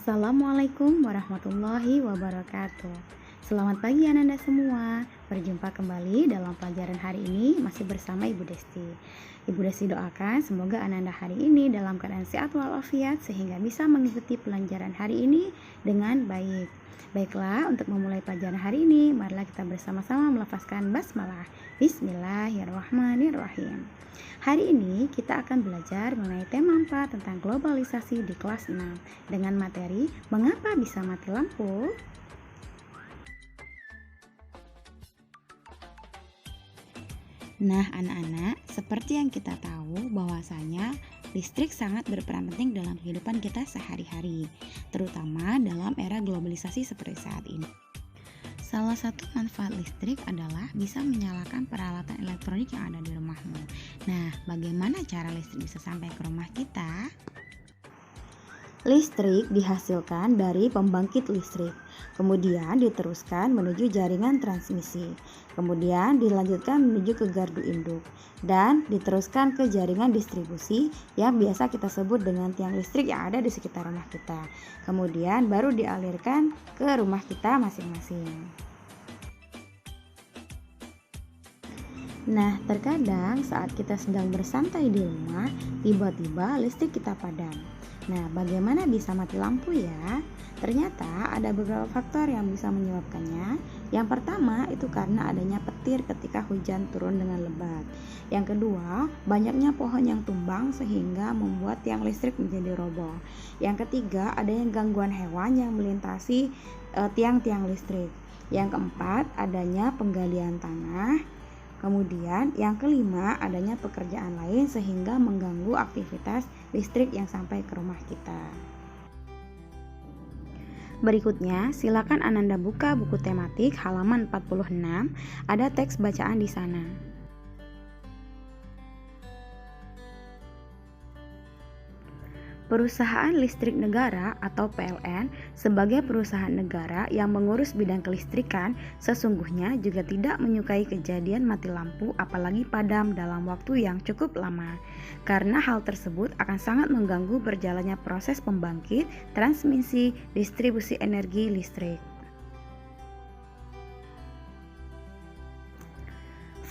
Assalamualaikum warahmatullahi wabarakatuh. Selamat pagi Ananda semua. Berjumpa kembali dalam pelajaran hari ini masih bersama Ibu Desti. Ibu Desti doakan semoga Ananda hari ini dalam keadaan sehat walafiat sehingga bisa mengikuti pelajaran hari ini dengan baik. Baiklah, untuk memulai pelajaran hari ini, marilah kita bersama-sama melafazkan basmalah. Bismillahirrahmanirrahim. Hari ini kita akan belajar mengenai tema 4 tentang globalisasi di kelas 6 dengan materi mengapa bisa mati lampu. Nah, anak-anak, seperti yang kita tahu bahwasanya listrik sangat berperan penting dalam kehidupan kita sehari-hari, terutama dalam era globalisasi seperti saat ini. Salah satu manfaat listrik adalah bisa menyalakan peralatan elektronik yang ada di rumahmu. Nah, bagaimana cara listrik bisa sampai ke rumah kita? Listrik dihasilkan dari pembangkit listrik, kemudian diteruskan menuju jaringan transmisi, kemudian dilanjutkan menuju ke gardu induk, dan diteruskan ke jaringan distribusi yang biasa kita sebut dengan tiang listrik yang ada di sekitar rumah kita. Kemudian baru dialirkan ke rumah kita masing-masing. Nah, terkadang saat kita sedang bersantai di rumah, tiba-tiba listrik kita padam. Nah, bagaimana bisa mati lampu ya? Ternyata ada beberapa faktor yang bisa menyebabkannya. Yang pertama itu karena adanya petir ketika hujan turun dengan lebat. Yang kedua, banyaknya pohon yang tumbang sehingga membuat tiang listrik menjadi roboh. Yang ketiga, adanya gangguan hewan yang melintasi tiang-tiang listrik. Yang keempat, adanya penggalian tanah. Kemudian yang kelima, adanya pekerjaan lain sehingga mengganggu aktivitas listrik yang sampai ke rumah kita. Berikutnya, silakan Ananda buka buku tematik halaman 46, ada teks bacaan di sana. Perusahaan Listrik Negara atau PLN sebagai perusahaan negara yang mengurus bidang kelistrikan sesungguhnya juga tidak menyukai kejadian mati lampu apalagi padam dalam waktu yang cukup lama, karena hal tersebut akan sangat mengganggu berjalannya proses pembangkit, transmisi, distribusi energi listrik.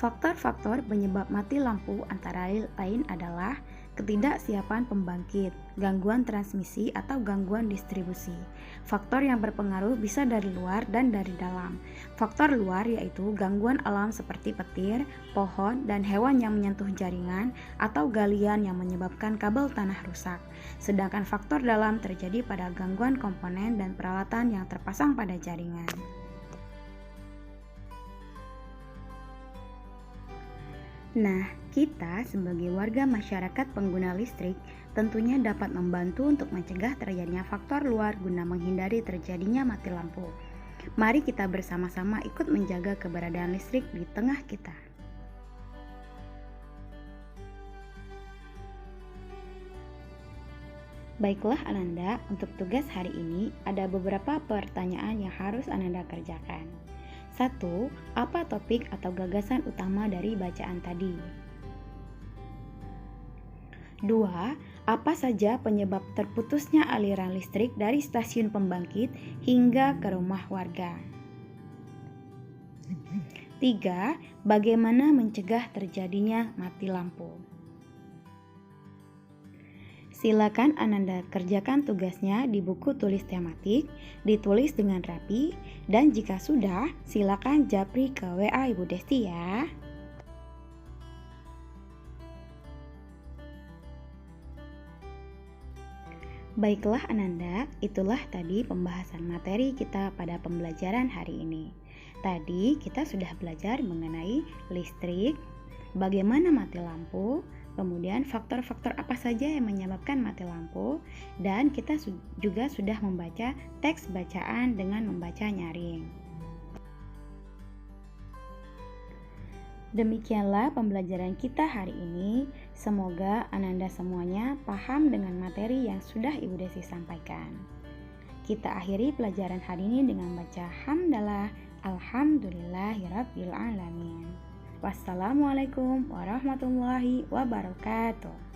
Faktor-faktor penyebab mati lampu antara lain adalah ketidaksiapan pembangkit, gangguan transmisi atau gangguan distribusi. Faktor yang berpengaruh bisa dari luar dan dari dalam. Faktor luar yaitu gangguan alam seperti petir, pohon, dan hewan yang menyentuh jaringan atau galian yang menyebabkan kabel tanah rusak. Sedangkan faktor dalam terjadi pada gangguan komponen dan peralatan yang terpasang pada jaringan. Nah, kita sebagai warga masyarakat pengguna listrik tentunya dapat membantu untuk mencegah terjadinya faktor luar guna menghindari terjadinya mati lampu. Mari kita bersama-sama ikut menjaga keberadaan listrik di tengah kita. Baiklah Ananda, untuk tugas hari ini ada beberapa pertanyaan yang harus Ananda kerjakan. 1. Apa topik atau gagasan utama dari bacaan tadi? 2. Apa saja penyebab terputusnya aliran listrik dari stasiun pembangkit hingga ke rumah warga? 3. Bagaimana mencegah terjadinya mati lampu? Silakan Ananda kerjakan tugasnya di buku tulis tematik, ditulis dengan rapi, dan jika sudah, silakan japri ke WA Ibu Desti ya. Baiklah Ananda, itulah tadi pembahasan materi kita pada pembelajaran hari ini. Tadi kita sudah belajar mengenai listrik, bagaimana mati lampu, kemudian faktor-faktor apa saja yang menyebabkan mati lampu, dan kita juga sudah membaca teks bacaan dengan membaca nyaring. Demikianlah pembelajaran kita hari ini. Semoga Ananda semuanya paham dengan materi yang sudah Ibu Desi sampaikan. Kita akhiri pelajaran hari ini dengan baca hamdalah, alhamdulillahirabbil alamin. Wassalamualaikum warahmatullahi wabarakatuh.